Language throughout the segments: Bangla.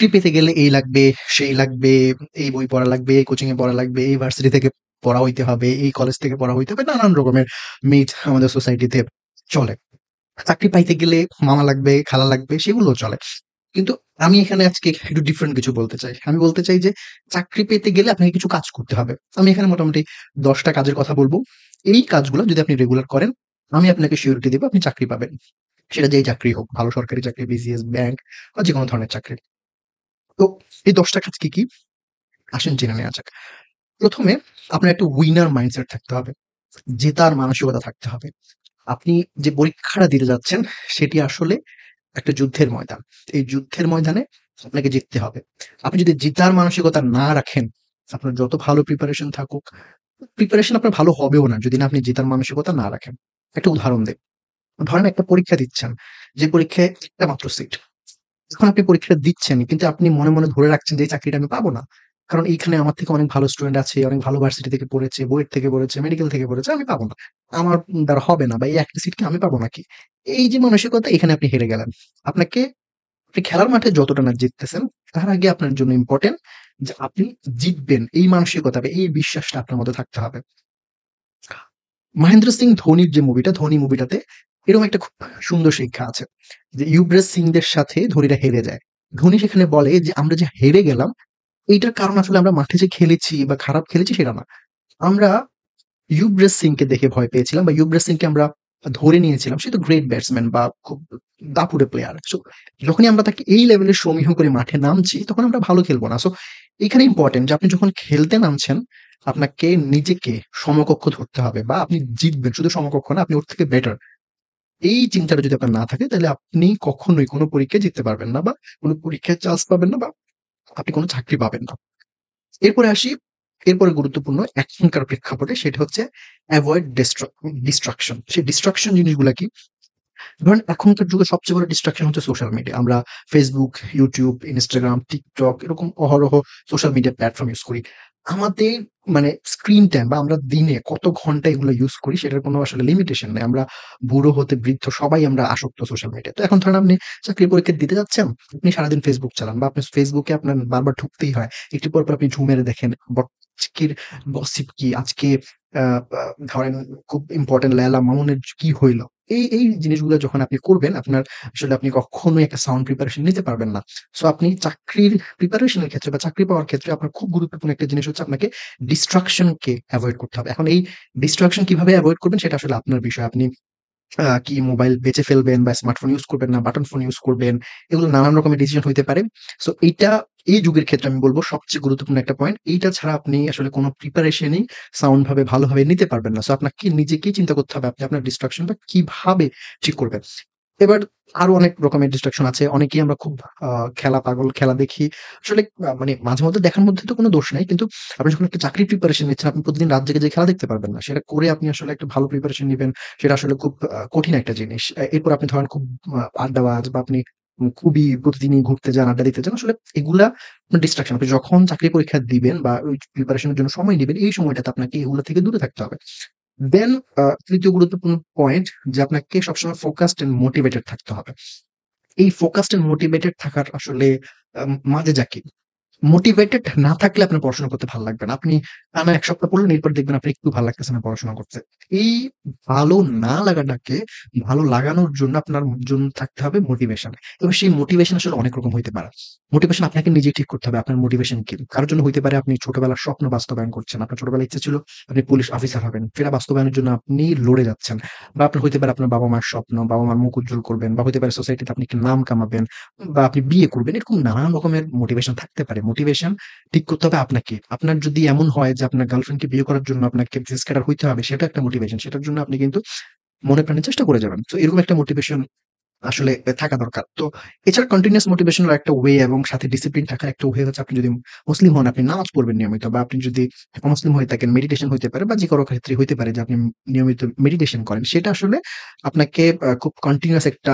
চাকরি পেতে গেলে এই লাগবে, সেই লাগবে, এই বই পড়া লাগবে, এই কোচিং এ পড়া লাগবে, এই ভার্সিটি থেকে পড়া হইতে হবে, এই কলেজ থেকে পড়া হইতে হবে। নানান রকমের মিথ আমাদের সোসাইটিতে চলে। চাকরি পাইতে গেলে মামা লাগবে, খালা লাগবে, সেগুলোও চলে। কিন্তু আমি এখানে আজকে একটু ডিফারেন্ট কিছু বলতে চাই। আমি বলতে চাই যে চাকরি পেতে গেলে আপনাকে কিছু কাজ করতে হবে। আমি এখানে মোটামুটি ১০ টা কাজের কথা বলব। এই কাজগুলো যদি আপনি রেগুলার করেন, আমি আপনাকে সিউরিটি দিব আপনি চাকরি পাবেন। সেটা যেই চাকরি হোক, ভালো সরকারি চাকরি, বিসিএস, ব্যাংক বা যেকোনো ধরনের চাকরি। তো এই ১০ টা কাজ কি, কি? আসেন জেনে নেওয়া যাক। ১ম এ আপনার একটা উইনার মাইন্ডসেট থাকতে হবে। জেতার মানসিকতা থাকতে হবে। আপনি যে পরীক্ষাটা দিতে যাচ্ছেন সেটি আসলে একটা যুদ্ধের ময়দান। এই যুদ্ধের ময়দানে আপনাকে জিততে হবে। আপনি যদি জেতার মানসিকতা না রাখেন, আপনার যত ভালো প্রিপারেশন থাকুক, প্রিপারেশন আপনার ভালো হবেও না যদি না আপনি জেতার মানসিকতা না রাখেন। একটা উদাহরণ দেই। ধরেন একটা পরীক্ষা দিচ্ছেন, যে পরীক্ষায় একটা মাত্র সিট। এখন আপনি পরীক্ষাটা দিচ্ছেন কিন্তু আপনি মনে, মনে ধরে রাখছেন যে এই চাকরিটা আমি পাবো না। কারণ এইখানে আমার থেকে অনেক ভালো স্টুডেন্ট আছে, অনেক ভালো ভার্সিটি থেকে পড়েছে, বুয়েট থেকে পড়েছে, মেডিকেল থেকে পড়েছে, আমি পাবো না। আমার দ্বারা হবে না বা এই একটা সিট কি আমি পাবো নাকি? এই যে মানসিকতা এখানে আপনি হেরে গেলেন। আপনাকে আপনি খেলার মাঠে যতটা না জিততেছেন, তার আগে আপনার জন্য ইম্পোর্টেন্ট যে আপনি জিতবেন। এই মানসিকতা বা এই বিশ্বাসটা আপনার মধ্যে থাকতে হবে। মহেন্দ্র সিং ধোনির যে মুভিটা, 'ধোনি' মুভিটাতে এরকম একটা খুব সুন্দর শিক্ষা আছে। যে ইউবরাজ সিংদের সাথে ধোনিরা হেরে যায়। ধোনি সেখানে বলে যে, "আমরা যে হেরে গেলাম, এইটার কারণ আসলে আমরা মাঠে যে খেলেছি বা খারাপ খেলেছি সেটা না। আমরা ইউবরাজ সিংকে দেখে ভয় পেয়েছিলাম বা ইউবরাজ সিংকে আমরা ধরে নিয়েছিলাম। সে তো গ্রেট ব্যাটসম্যান বা খুব দাপুটে প্লেয়ার। সো যখনই আমরা তাকে এই লেভেলে সমীহ করে মাঠে নামছি, তখন আমরা ভালো খেলবো না। সো এখানে ইম্পোর্টেন্ট যে আপনি যখন খেলতে নামছেন, আপনাকে নিজেকে সমকক্ষ ধরতে হবে বা আপনি জিতবেন। শুধু সমকক্ষ না, আপনি ওর থেকে বেটার। এই চিন্তাটা যদি আপনার না থাকে, তাহলে আপনি কখনোই কোন পরীক্ষায় জিততে পারবেন না বা কোন পরীক্ষায় চান্স পাবেন না বা আপনি কোন চাকরি পাবেন না। এরপরে আসি, এরপরে গুরুত্বপূর্ণ এখনকার প্রেক্ষাপটে সেটা হচ্ছে এভয়েড ডিস্ট্রাকশন। সেই ডিস্ট্রাকশন জিনিসগুলা কি? ধরেন এখনকার যুগে সবচেয়ে বড় ডিস্ট্রাকশন হচ্ছে সোশ্যাল মিডিয়া। আমরা Facebook, YouTube, Instagram, TikTok এরকম অহরহ সোশ্যাল মিডিয়া প্ল্যাটফর্ম ইউজ করি। আমাদের মানে স্ক্রিন টাইম বা আমরা দিনে কত ঘন্টা এগুলো ইউজ করি সেটার কোনো আসলে লিমিটেশন নাই। আমরা বুড়ো হতে বৃদ্ধ সবাই আমরা আসক্ত সোশ্যাল মিডিয়ায়। তো এখন ধরেন আপনি চাকরির পরীক্ষা দিতে যাচ্ছেন, আপনি সারাদিন Facebook চালান বা আপনি Facebook এ আপনার বারবার ঢুকতেই হয়। একটু পর, পর আপনি ঝু মেরে দেখেন আজকের গসিপ কি? আজকে আ আ ধরেন খুব ইম্পোর্টেন্ট লেলা মামুনের কি হইল? এই জিনিসগুলো যখন আপনি করবেন, আপনার আসলে আপনি কখনোই একটা সাউন্ড প্রিপারেশন নিতে পারবেন না। সো আপনি চাকরির প্রিপারেশন এর ক্ষেত্রে বা চাকরি পাওয়ার ক্ষেত্রে আপনার খুব গুরুত্বপূর্ণ একটা জিনিস হচ্ছে আপনাকে ডিস্ট্রাকশন কে এভয়েড করতে হবে। এখন এই ডিস্ট্রাকশন কিভাবে এভয়েড করবেন সেটা আসলে আপনার বিষয়। আপনি কি মোবাইল বেঁচে ফেলবেন বা স্মার্টফোন ইউজ করবেন না বাটন ফোন ইউজ করবেন। এগুলো নানান রকমের ডিসিশন হইতে পারে। সো এইটা এই যুগের ক্ষেত্রে আমি বলব সবচেয়ে গুরুত্বপূর্ণ একটা পয়েন্ট। এইটা ছাড়া আপনি আসলে কোন প্রিপারেশনই সাউন্ড ভাবে ভালোভাবে নিতে পারবেন না। সো আপনাকে নিজেকেই চিন্তা করতে হবে আপনি আপনার ডিস্ট্রাকশনটা কিভাবে ঠিক করবেন। এবার আরো অনেক রকমের ডিস্ট্রাকশন আছে। অনেকেই আমরা খুব আ খেলা পাগল, খেলা দেখি। আসলে মানে মাঝে মধ্যে দেখার মধ্যে তো কোনো দোষ নাই। কিন্তু আপনি যখন একটা চাকরির প্রিপারেশন নিচ্ছেন, আপনি প্রতিদিন রাত জেগে খেলা দেখতে পারবেন না। সেটা করে আপনি আসলে একটা ভালো প্রিপারেশন নিবেন। সেটা আসলে খুব কঠিন একটা জিনিস। এরপর আপনি ধরেন খুব আড্ডাবাজ বা আপনি খুবই প্রতিদিনই ঘুরতে যান, আড্ডা দিতে যান। আসলে এগুলা আপনার ডিস্ট্রাকশন। আপনি যখন চাকরির পরীক্ষা দিবেন বা ওই প্রিপারেশন এর জন্য সময় নিবেন, এই সময়টাতে আপনাকে এগুলো থেকে দূরে থাকতে হবে। দেন ৩য় গুরুত্বপূর্ণ পয়েন্ট যে আপনাকে সবসময় ফোকাসড এন্ড মোটিভেটেড থাকতে হবে। এই ফোকাসড এন্ড মোটিভেটেড থাকার আসলে মাঝে কি? মোটিভেটেড না থাকলে আপনার পড়াশোনা করতে ভাল লাগবে না। আপনি টানা ১ সপ্তাহ পড়লেন, এরপর দেখবেন আপনার একটু ভাল লাগতেছে না পড়াশোনা করতে। এই ভালো না লাগাটাকে ভালো লাগানোর জন্য আপনার জন্য থাকতে হবে মোটিভেশন। এবং সেই মোটিভেশন আসলে অনেক রকম হইতে পারে। মোটিভেশন আপনাকে নিজেই ঠিক করতে হবে আপনার মোটিভেশন কি? কারো জন্য হইতে পারে আপনি ছোটবেলার স্বপ্ন বাস্তবায়ন করছেন। আপনার ছোটবেলায় ইচ্ছা ছিল আপনি পুলিশ অফিসার হবেন। সেটা বাস্তবায়নের জন্য আপনি লড়ে যাচ্ছেন। বা আপনার হইতে পারে আপনার বাবা-মার স্বপ্ন, বাবা-মার মুখ উজ্জ্বল করবেন বা হইতে পারে সোসাইটিতে আপনি একটা নাম কামাবেন বা আপনি বিয়ে করবেন। এরকম নানান রকমের মোটিভেশন থাকতে পারে। মোটিভেশন ঠিক করতে হবে আপনাকে। আপনার যদি এমন হয় যে আপনার গার্লফ্রেন্ডকে বিয়ে করার জন্য আপনাকে বিজনেস ক্যাডার হইতে হবে, সেটা একটা মোটিভেশন। সেটার জন্য আপনি কিন্তু মনে প্রাণে চেষ্টা করে যাবেন। সো এরকম একটা মোটিভেশন আসলে থাকা দরকার। তো এছাড়া কন্টিনিউয়াস মোটিভেশন এর একটা ওয়ে এবং সাথে ডিসিপ্লিন থাকার একটা ওয়ে হচ্ছে আপনি যদি মুসলিম হন, আপনি নামাজ পড়বেন নিয়মিত বা আপনি যদি অমুসলিম হয়ে থাকেন মেডিটেশন হইতে পারে বা যেকোনো ক্ষেত্রে হইতে পারে যে আপনি নিয়মিত মেডিটেশন করেন। সেটা আসলে আপনাকে খুব কন্টিনিউয়াস একটা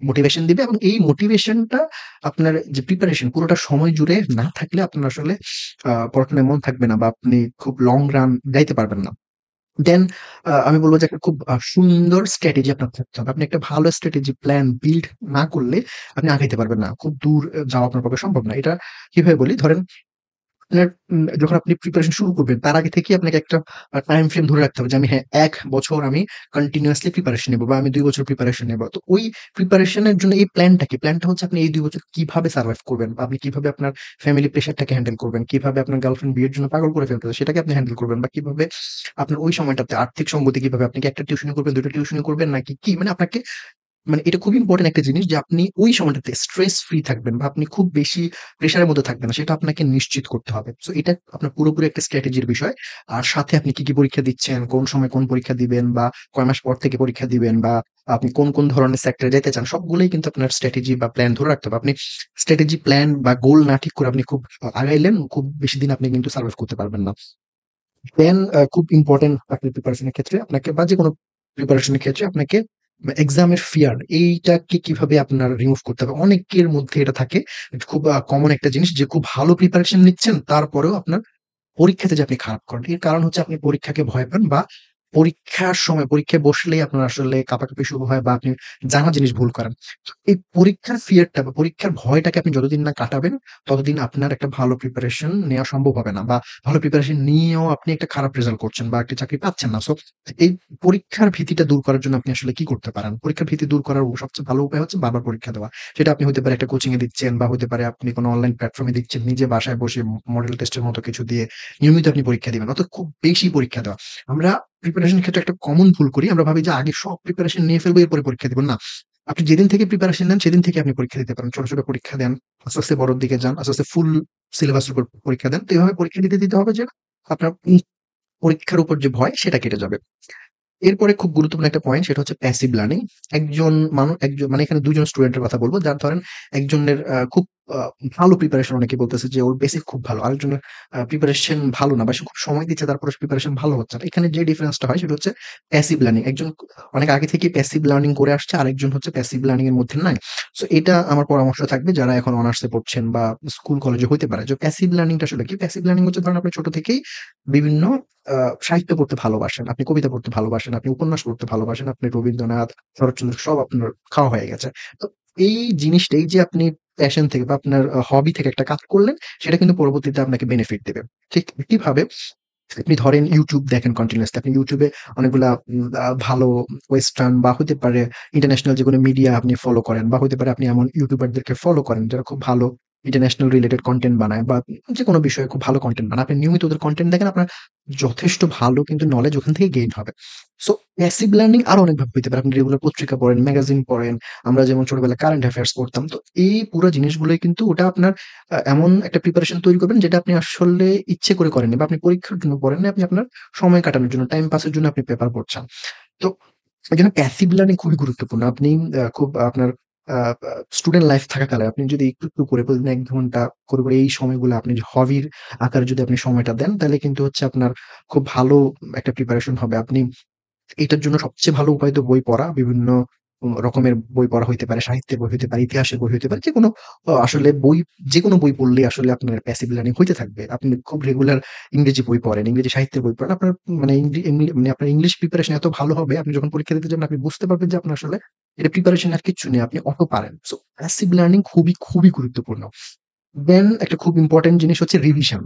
মোটিভেশন দিবে এবং এই মোটিভেশনটা আপনার যে প্রিপারেশন পুরোটা সময় জুড়ে না থাকলে আপনার আসলে পড়াশোনায় মন থাকবে না বা আপনি খুব লং রান যাইতে পারবেন না। দেন আমি বলব যে একটা খুব সুন্দর স্ট্র্যাটেজি আপনার থাকতে হবে। আপনি একটা ভালো স্ট্র্যাটেজি প্ল্যান বিল্ড না করলে আপনি আগাইতে পারবেন না। খুব দূর যাওয়া আপনার পক্ষে সম্ভব না। এটা কিভাবে বলি? ধরেন আপনার যখন আপনি প্রিপারেশন শুরু করবেন, তার আগে থেকেই আপনাকে একটা টাইম ফ্রেম ধরে রাখতে হবে যে, আমি হ্যাঁ, ১ বছর আমি কন্টিনিউয়াসলি প্রিপারেশন নিবো বা আমি ২ বছর প্রিপারেশন নেবো। তো ওই প্রিপারেশন এর জন্য এই প্ল্যানটা কি? প্ল্যানটা হচ্ছে আপনি এই ২ বছর কিভাবে সারভাইভ করবেন বা আপনি কিভাবে আপনার ফ্যামিলি প্রেশারটাকে হ্যান্ডেল করবেন, কিভাবে আপনার গার্লফ্রেন্ড বিয়ের জন্য পাগল করে ফেলতেছে সেটাকে আপনি হ্যান্ডেল করবেন বা কিভাবে আপনার ওই সময়টাতে আর্থিক সঙ্গতি কিভাবে আপনি কি একটা টিউশনি করবেন, ২ টা টিউশনি করবেন নাকি কি? মানে আপনাকে মানে এটা খুব ইম্পোর্টেন্ট একটা জিনিস যে আপনি ওই সময়টাতে স্ট্রেস ফ্রি থাকবেন বা আপনি খুব বেশি প্রেশারের মধ্যে থাকবেন না। সেটা আপনাকে নিশ্চিত করতে হবে। সো এটা আপনার পুরোপুরি একটা স্ট্র্যাটেজির বিষয়। আর সাথে আপনি কি পরীক্ষা দিচ্ছেন, কোন সময় কোন পরীক্ষা দিবেন বা কয় মাস পর থেকে পরীক্ষা দিবেন বা আপনি কোন ধরনের সেক্টরে যেতে চান সবগুলোই কিন্তু আপনার স্ট্র্যাটেজি বা প্ল্যান ধরে রাখতে হবে। আপনি স্ট্র্যাটেজি, প্ল্যান বা গোল না ঠিক করে আপনি খুব আগাইলেন, খুব বেশি দিন আপনি কিন্তু সার্ভাইভ করতে পারবেন না। দেন খুব ইম্পোর্টেন্ট আপনি প্রিপারেশন এর ক্ষেত্রে আপনাকে বা যেকোনো প্রিপারেশন এর ক্ষেত্রে আপনাকে এক্সামের ফিয়ার এইটাকে কিভাবে আপনার রিমুভ করতে হবে। অনেকের মধ্যে এটা থাকে। খুব কমন একটা জিনিস যে খুব ভালো প্রিপারেশন নিচ্ছেন তারপরেও আপনার পরীক্ষাতে যে আপনি খারাপ করেন। এর কারণ হচ্ছে আপনি পরীক্ষাকে ভয় পান বা পরীক্ষার সময় পরীক্ষায় বসলেই আপনার আসলে কাঁপাকাঁপি শুরু হয় বা আপনি জানা জিনিস ভুল করেন। তো এই পরীক্ষার ফিয়ারটা বা পরীক্ষার ভয়টাকে আপনি যতদিন না কাটাবেন, ততদিন আপনার একটা ভালো প্রিপারেশন নেওয়া সম্ভব হবে না। বা ভালো প্রিপারেশন নিয়েও আপনি একটা খারাপ রেজাল্ট করছেন বা একটা চাকরি পাচ্ছেন না। সো এই পরীক্ষার ভীতিটা দূর করার জন্য আপনি আসলে কি করতে পারেন? পরীক্ষার ভীতি দূর করার সবচেয়ে ভালো উপায় হচ্ছে বারবার পরীক্ষা দেওয়া। সেটা আপনি হতে পারে একটা কোচিং এ দিচ্ছেন বা হতে পারে আপনি কোনো অনলাইন প্ল্যাটফর্ম এ দিচ্ছেন। নিজে বাসায় বসে মডেল টেস্টের মতো কিছু দিয়ে নিয়মিত আপনি পরীক্ষা দিবেন। অর্থাৎ খুব বেশি পরীক্ষা দেওয়া। আমরা প্রিপারেশন এর ক্ষেত্রে একটা কমন ভুল করি। আমরা ভাবি যে আগে সব প্রিপারেশন নিয়ে ফেলবো এরপরে পরীক্ষা দিব। না। আপনি যেদিন থেকে প্রিপারেশন নেন সেদিন থেকে আপনি পরীক্ষা দিতে পারেন। ছোট, ছোট পরীক্ষা দেন। আস্তে, আস্তে বড়র দিকে যান। আস্তে, আস্তে ফুল সিলেবাসের উপর পরীক্ষা দেন। তো এভাবে পরীক্ষা দিতে হবে যে আপনার পরীক্ষার উপর যে ভয় সেটা কেটে যাবে। এরপরে খুব গুরুত্বপূর্ণ একটা পয়েন্ট সেটা হচ্ছে প্যাসিভ লার্নিং। একজন মানে এখানে ২ জন স্টুডেন্টের কথা বলব। যার ধরেন একজনের খুব আ ভালো প্রিপারেশন, অনেকে বলতেছে যে ওর বেসিক খুব ভালো। আরেকজনের প্রিপারেশন ভালো না বা সে খুব সময় দিচ্ছে তারপরে প্রিপারেশন ভালো হচ্ছে না। এখানে যে ডিফারেন্সটা হয় সেটা হচ্ছে প্যাসিভ লার্নিং। একজন অনেক আগে থেকেই প্যাসিভ লার্নিং করে আসছে, আরেকজন হচ্ছে প্যাসিভ লার্নিং এর মধ্যে নাই। সো এটা আমার পরামর্শ থাকবে যারা এখন অনার্স এ পড়ছেন বা স্কুল কলেজে হইতে পারে। যে প্যাসিভ লার্নিং টা আসলে কি? প্যাসিভ লার্নিং হচ্ছে ধরেন আপনি ছোট থেকেই বিভিন্ন আ সাহিত্য পড়তে ভালোবাসেন, আপনি কবিতা পড়তে ভালোবাসেন, আপনি উপন্যাস পড়তে ভালোবাসেন, আপনি রবীন্দ্রনাথ, শরৎচন্দ্র সব আপনার খাওয়া হয়ে গেছে। তো এই জিনিসটা, এই যে আপনি প্যাশন থেকে বা আপনার হবি থেকে একটা কাজ করলেন, সেটা কিন্তু পরবর্তীতে আপনাকে বেনিফিট দেবে। ঠিক একইভাবে আপনি ধরেন YouTube দেখেন কন্টিনিউয়াসলি। আপনি YouTube এ অনেকগুলা ভালো ওয়েস্টার্ন বা হতে পারে ইন্টারন্যাশনাল যেকোনো মিডিয়া আপনি ফলো করেন বা হতে পারে আপনি এমন ইউটিউবারদেরকে ফলো করেন যারা খুব ভালো ইন্টারন্যাশনাল রিলেটেড কনটেন্ট বানায় বা যেকোনো বিষয়ে খুব ভালো কনটেন্ট বানায়। আপনি নিয়মিত ওদের কনটেন্ট দেখেন, আপনার যথেষ্ট ভালো কিন্তু নলেজ ওখান থেকে গেইন হবে। সো প্যাসিভ লার্নিং আরো অনেকভাবে হইতে পারে। আপনি রেগুলার পত্রিকা পড়েন, ম্যাগাজিন পড়েন। আমরা যেমন ছোটবেলায় কারেন্ট অ্যাফেয়ার্স পড়তাম। তো এই পুরা জিনিসগুলোই কিন্তু ওটা আপনার এমন একটা প্রিপারেশন তৈরি করবেন যেটা আপনি আসলে ইচ্ছে করে করেননি বা আপনি পরীক্ষার জন্য পড়েন নাই। আপনি আপনার সময় কাটানোর জন্য, টাইম পাসের জন্য আপনি পেপার পড়ছেন। তো এজন্য প্যাসিভ লার্নিং খুবই গুরুত্বপূর্ণ। আপনি খুব আপনার আ আ স্টুডেন্ট লাইফ থাকাকালে আপনি যদি একটু করে প্রতিদিন ১ ঘন্টা করে এই সময়গুলো আপনি হবির আকারে যদি আপনি সময়টা দেন, তাহলে কিন্তু হচ্ছে আপনার খুব ভালো একটা প্রিপারেশন হবে। আপনি এটার জন্য সবচেয়ে ভালো উপায় তো বই পড়া। বিভিন্ন রকমের বই পড়া হইতে পারে, সাহিত্যের বই হইতে পারে, ইতিহাসের বই হইতে পারে। যেকোনো আসলে বই, যেকোনো বই পড়লেই আসলে আপনার প্যাসিভ লার্নিং হইতে থাকবে। আপনি খুব রেগুলার ইংরেজি বই পড়েন, ইংরেজি সাহিত্যের বই পড়েন। আপনার মানে মানে আপনার ইংলিশ প্রিপারেশন এত ভালো হবে, আপনি যখন পরীক্ষা দিতে যাবেন আপনি বুঝতে পারবেন যে আপনার আসলে এটা প্রিপারেশন আর কিচ্ছু নেই। আপনি অটো পারেন। সো প্যাসিভ লার্নিং খুবই, খুবই গুরুত্বপূর্ণ। দেন একটা খুব ইম্পোর্টেন্ট জিনিস হচ্ছে রিভিশন।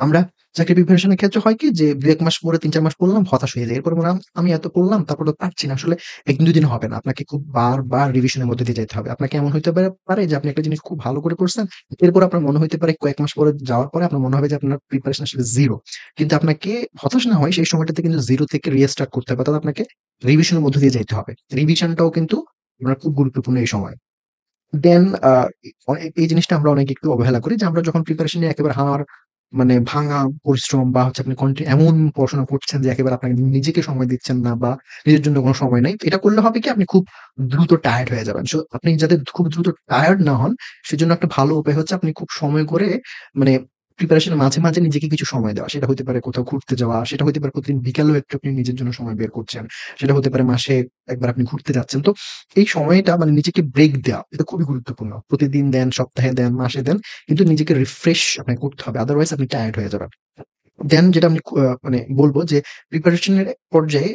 আমরা চাকরি প্রিপারেশন এর ক্ষেত্রে হয় কি যে ২-১ মাস পড়ে ৩-৪ মাস পড়লাম, হতাশ হয়ে যাই। এরপরে মনে হয় আমি এত পড়লাম তারপর তো পারছি না। আসলে ১ দিন ২ দিনে হবে না। আপনাকে খুব বারবার রিভিশন এর মধ্যে দিয়ে যাইতে হবে। আপনাকে এমন হইতে পারে যে আপনি একটা জিনিস খুব ভালো করে পড়ছেন। এরপর আপনার মনে হইতে পারে কয়েক মাস পরে যাওয়ার পরে আপনার মনে হবে যে আপনার প্রিপারেশন আসলে 0। কিন্তু আপনাকে হতাশ না হয়ে সেই সময়টাতে কিন্তু 0 থেকে রিস্টার্ট করতে হবে। অর্থাৎ আপনাকে রিভিশন এর মধ্য দিয়ে যাইতে হবে। রিভিশনটাও কিন্তু আপনার খুব গুরুত্বপূর্ণ এই সময়। দেন এই জিনিসটা আমরা অনেকে একটু অবহেলা করি যে আমরা যখন প্রিপারেশন নিয়ে একেবারে মানে ভাঙা পরিশ্রম বা হচ্ছে আপনি এমন পড়াশোনা করছেন যে একেবারে আপনাকে নিজেকে সময় দিচ্ছেন না বা নিজের জন্য কোনো সময় নাই। এটা করলে হবে কি আপনি খুব দ্রুত টায়ার্ড হয়ে যাবেন। সো আপনি যাতে খুব দ্রুত টায়ার্ড না হন সেজন্য একটা ভালো উপায় হচ্ছে আপনি খুব সময় করে মানে প্রিপারেশন এর মাঝে নিজেকে কিছু সময় দেওয়া। সেটা হইতে পারে কোথাও ঘুরতে যাওয়া, সেটা হইতে পারে প্রতিদিন বিকালেও একটু আপনি নিজের জন্য সময় বের করছেন। সেটা হতে পারে মাসে একবার আপনি ঘুরতে যাচ্ছেন। তো এই সময়টা মানে নিজেকে ব্রেক দেওয়া, এটা খুবই গুরুত্বপূর্ণ। প্রতিদিন দেন, সপ্তাহে দেন, মাসে দেন। কিন্তু নিজেকে রিফ্রেশ আপনাকে করতে হবে। আদারওয়াইজ আপনি টায়ার্ড হয়ে যাবেন। দেন যেটা আমি মানে বলব যে প্রিপারেশন এর পর্যায়ে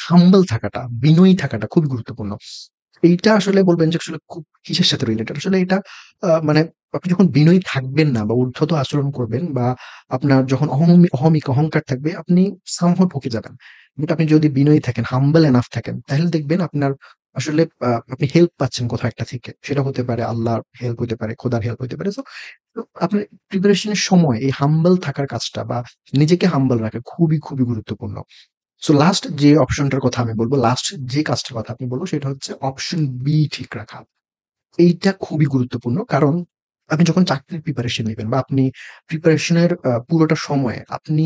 হাম্বল থাকাটা, বিনয়ী থাকাটা খুবই গুরুত্বপূর্ণ। এইটা আসলে বলবেন যে আসলে খুব কিসের সাথে রিলেটেড? আসলে এটা মানে আপনি যখন বিনয়ী থাকবেন না বা উদ্ধত আচরণ করবেন বা আপনার যখন অহংকার থাকবে, আপনি somehow ঠকে যাবেন। বাট আপনি যদি বিনয়ী থাকেন, হাম্বল এনাফ থাকেন, তাহলে দেখবেন আপনার আসলে আপনি হেল্প পাচ্ছেন কোথাও একটা থেকে। সেটা হতে পারে আল্লাহর হেল্প হইতে পারে, খোদার হেল্প হইতে পারে। তো আপনার প্রিপারেশন এর সময় এই হাম্বল থাকার কাজটা বা নিজেকে হাম্বল রাখা খুবই, খুবই গুরুত্বপূর্ণ। সো লাস্ট যে অপশনটার কথা আমি বলব, লাস্ট যে কাজটার কথা আমি বলব সেটা হচ্ছে অপশন বি ঠিক রাখা। এইটা খুবই গুরুত্বপূর্ণ। কারণ আপনি যখন চাকরির প্রিপারেশন নিবেন বা আপনি প্রিপারেশন এর পুরোটা সময়ে আপনি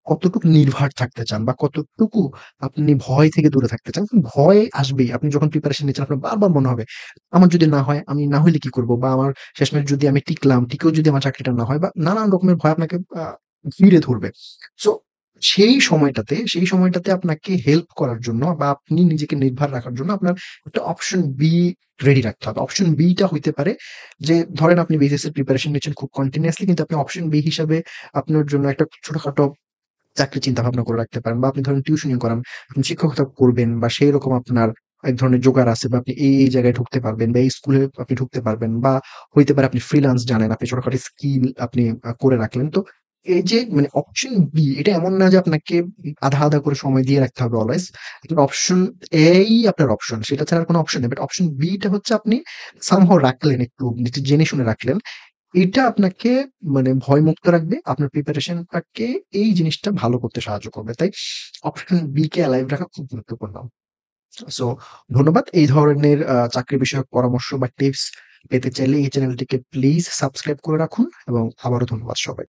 কতটুকু নির্ভর থাকতে চান বা কতটুকু আপনি ভয় থেকে দূরে থাকতে চান। ভয় আসবেই। আপনি যখন প্রিপারেশন নিচ্ছেন আপনার বারবার মনে হবে, আমার যদি না হয়, আমি না হইলে কি করব? বা আমার শেষমেশ যদি আমি টিকলাম, টিকেও যদি আমার চাকরিটা না হয় বা নানান রকমের ভয় আপনাকে ঘিরে ধরবে। সো সেই সময়টাতে আপনাকে হেল্প করার জন্য বা আপনি নিজেকে নির্ভর রাখার জন্য আপনার একটা অপশন বি রেডি রাখতে হবে। অপশন বি টা হইতে পারে যে ধরেন আপনি বিসিএস এর প্রিপারেশন নিচ্ছেন খুব কন্টিনিউয়াসলি, কিন্তু আপনি অপশন বি হিসাবে আপনার জন্য একটা ছোটখাটো চাকরির চিন্তা ভাবনা করে রাখতে পারেন বা আপনি ধরেন টিউশনি করান, আপনি শিক্ষকতা করবেন বা সেইরকম আপনার এক ধরনের জোগাড় আছে বা আপনি এই জায়গায় ঢুকতে পারবেন বা এই স্কুলে আপনি ঢুকতে পারবেন বা হইতে পারে আপনি ফ্রিল্যান্স জানেন, আপনি ছোটখাটো স্কিল আপনি করে রাখলেন। তো এই যে মানে অপশন বি এটা এমন না যে আপনাকে আধা করে সময় দিয়ে রাখতে হবে অলওয়েজ। আপনার অপশন এই আপনার অপশন। সেটা ছাড়া আর কোনো অপশন নেই। বাট অপশন বি টা হচ্ছে আপনি সামহাউ রাখলেন একটু জেনে শুনে রাখলেন। এটা আপনাকে মানে ভয়মুক্ত রাখবে। আপনার প্রিপারেশনটাকে এই জিনিসটা ভালো করতে সাহায্য করবে। তাই অপশন বি কে এলাইভ রাখা খুব গুরুত্বপূর্ণ। সো ধন্যবাদ। এই ধরনের চাকরি বিষয়ক পরামর্শ বা টিপস পেতে চাইলে এই চ্যানেলটিকে প্লিজ সাবস্ক্রাইব করে রাখুন এবং আবারও ধন্যবাদ সবাইকে।